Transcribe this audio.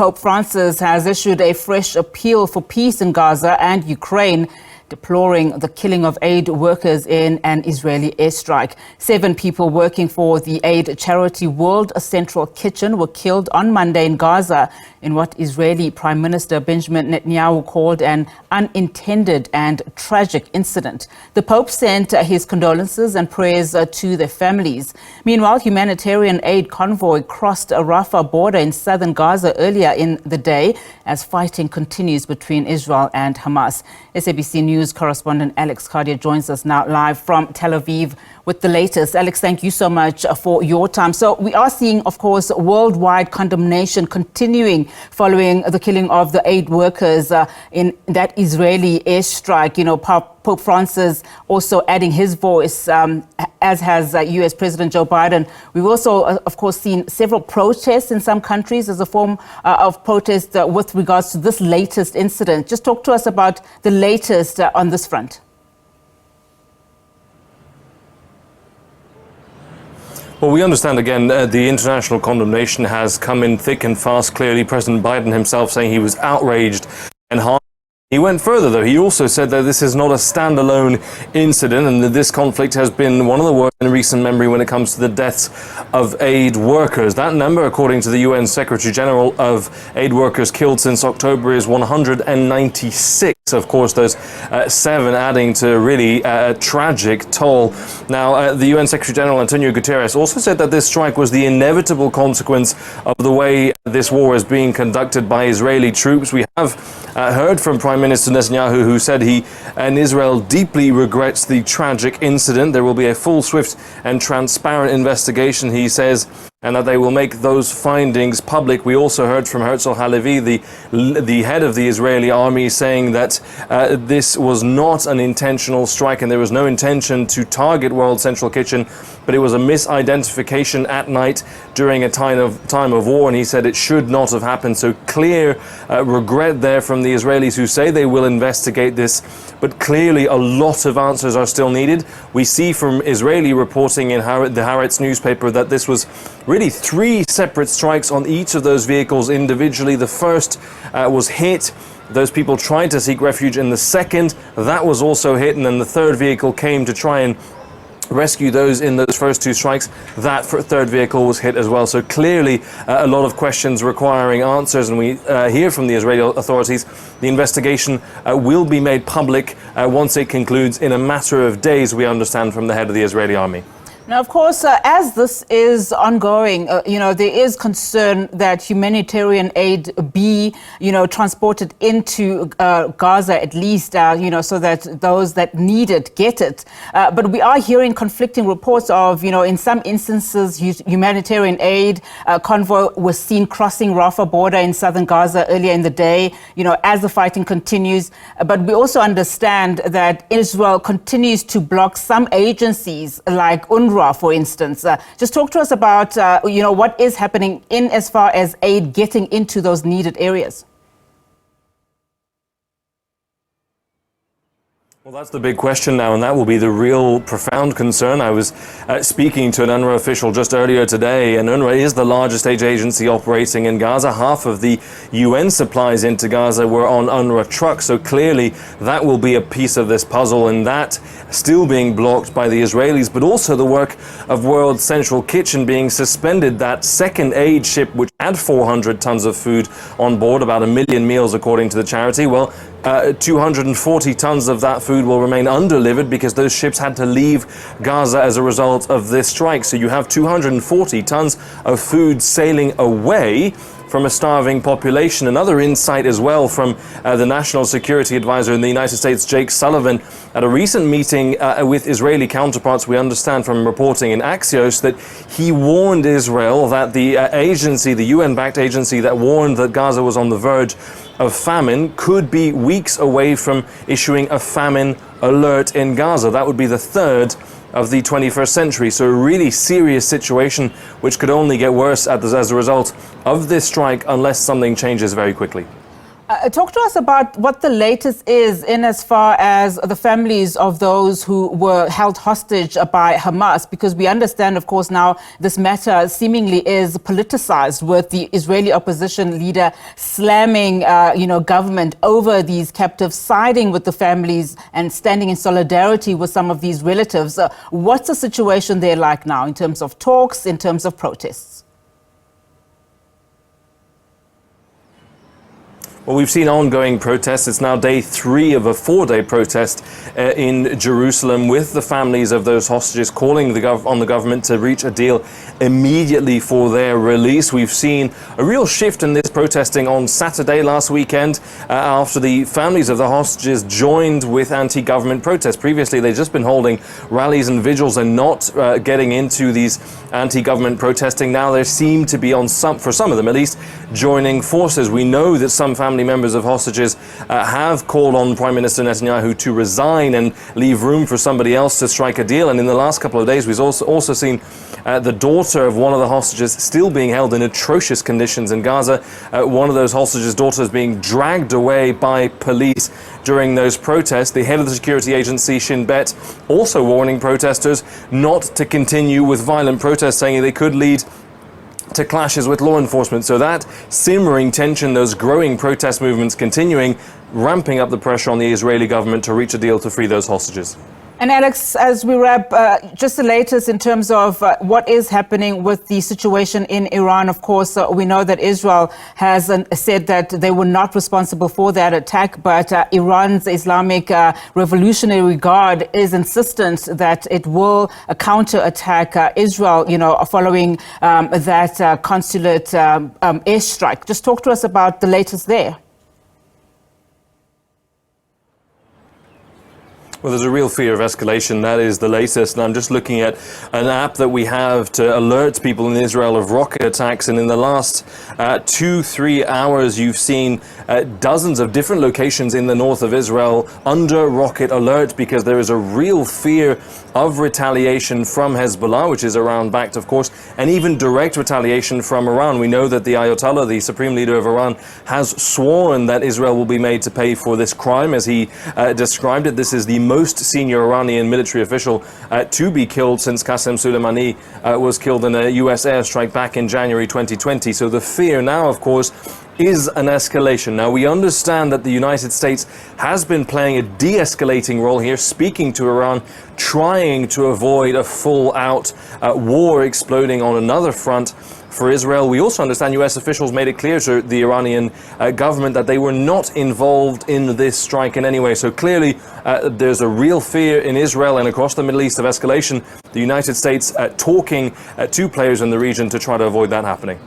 Pope Francis has issued a fresh appeal for peace in Gaza and Ukraine, deploring the killing of aid workers in an Israeli airstrike. 7 people working for the aid charity World Central Kitchen were killed on Monday in Gaza in what Israeli Prime Minister Benjamin Netanyahu called an unintended and tragic incident. The Pope sent his condolences and prayers to their families. Meanwhile, humanitarian aid convoy crossed a Rafah border in southern Gaza earlier in the day as fighting continues between Israel and Hamas. SABC News correspondent Alex Cadier joins us now live from Tel Aviv with the latest. Alex, thank you so much for your time. So we are seeing, of course, worldwide condemnation continuing following the killing of the aid workers in that Israeli airstrike. You know, Pope Francis also adding his voice, as has US President Joe Biden. We've also, of course, seen several protests in some countries as a form of protest with regards to this latest incident. Just talk to us about the latest on this front. Well, we understand, again, the international condemnation has come in thick and fast. Clearly, President Biden himself saying he was outraged and harmed. He went further, though. He also said that this is not a standalone incident and that this conflict has been one of the worst in recent memory when it comes to the deaths of aid workers. That number, according to the UN Secretary General, of aid workers killed since October is 196. Of course, those 7 adding to really a tragic toll. Now, the UN Secretary General Antonio Guterres also said that this strike was the inevitable consequence of the way this war is being conducted by Israeli troops. We have heard from Prime Minister Netanyahu, who said he and Israel deeply regrets the tragic incident. There will be a full, swift and transparent investigation, he says, and that they will make those findings public. We also heard from Herzl Halevi, the head of the Israeli army, saying that this was not an intentional strike and there was no intention to target World Central Kitchen, but it was a misidentification at night during a time of war, and he said it should not have happened. So clear regret there from the Israelis, who say they will investigate this, but clearly a lot of answers are still needed. We see from Israeli reporting in the Haaretz newspaper that this was really 3 separate strikes on each of those vehicles individually. The first was hit. Those people tried to seek refuge in the second. That was also hit. And then the third vehicle came to try and rescue those in those first 2 strikes. That third vehicle was hit as well. So clearly a lot of questions requiring answers. And we hear from the Israeli authorities the investigation will be made public once it concludes in a matter of days, we understand from the head of the Israeli army. Now, of course, as this is ongoing, there is concern that humanitarian aid be, transported into Gaza at least, so that those that need it get it. But we are hearing conflicting reports of, in some instances, humanitarian aid convoy was seen crossing Rafah border in southern Gaza earlier in the day, as the fighting continues. But we also understand that Israel continues to block some agencies like UNRWA, for instance. Just talk to us about, what is happening in as far as aid getting into those needed areas. Well, that's the big question now, and that will be the real profound concern. I was speaking to an UNRWA official just earlier today, and UNRWA is the largest aid agency operating in Gaza. Half of the UN supplies into Gaza were on UNRWA trucks, so clearly that will be a piece of this puzzle, and that still being blocked by the Israelis, but also the work of World Central Kitchen being suspended. That second aid ship, which had 400 tons of food on board, about 1 million meals according to the charity, well, 240 tons of that food will remain undelivered because those ships had to leave Gaza as a result of this strike. So you have 240 tons of food sailing away from a starving population. Another insight as well from the National Security Advisor in the United States, Jake Sullivan, at a recent meeting with Israeli counterparts. We understand from reporting in Axios that he warned Israel that the agency, the UN-backed agency that warned that Gaza was on the verge of famine, could be weeks away from issuing a famine alert in Gaza. That would be the 3rd of the 21st century. So a really serious situation, which could only get worse as a result of this strike unless something changes very quickly. Talk to us about what the latest is in as far as the families of those who were held hostage by Hamas, because we understand, of course, now this matter seemingly is politicized, with the Israeli opposition leader slamming, government over these captives, siding with the families and standing in solidarity with some of these relatives. What's the situation there like now in terms of talks, in terms of protests? Well, we've seen ongoing protests. It's now day 3 of a 4-day protest in Jerusalem, with the families of those hostages calling on the government to reach a deal immediately for their release. We've seen a real shift in this protesting on Saturday last weekend after the families of the hostages joined with anti-government protests. Previously, they'd just been holding rallies and vigils and not getting into these anti-government protesting. Now there seem to be, for some of them at least, joining forces. We know that some family members of hostages have called on Prime Minister Netanyahu to resign and leave room for somebody else to strike a deal. And in the last couple of days, we've also seen the daughter of one of the hostages still being held in atrocious conditions in Gaza. One of those hostages' daughters being dragged away by police during those protests. The head of the security agency, Shin Bet, also warning protesters not to continue with violent protests, saying they could lead to clashes with law enforcement. So that simmering tension, those growing protest movements continuing, ramping up the pressure on the Israeli government to reach a deal to free those hostages. And Alex, as we wrap, just the latest in terms of what is happening with the situation in Iran. Of course, we know that Israel has said that they were not responsible for that attack, but Iran's Islamic Revolutionary Guard is insistent that it will counter-attack Israel, following that consulate airstrike. Just talk to us about the latest there. Well, there's a real fear of escalation. That is the latest. And I'm just looking at an app that we have to alert people in Israel of rocket attacks. And in the last 2-3 hours, you've seen dozens of different locations in the north of Israel under rocket alert, because there is a real fear of retaliation from Hezbollah, which is Iran-backed, of course, and even direct retaliation from Iran. We know that the Ayatollah, the supreme leader of Iran, has sworn that Israel will be made to pay for this crime, as he described it. This is the most senior Iranian military official to be killed since Qasem Soleimani was killed in a US airstrike back in January 2020. So the fear now, of course, is an escalation. Now, we understand that the United States has been playing a de-escalating role here, speaking to Iran, trying to avoid a full-out war exploding on another front for Israel. We also understand US officials made it clear to the Iranian government that they were not involved in this strike in any way. So clearly there's a real fear in Israel and across the Middle East of escalation. The United States talking to players in the region to try to avoid that happening.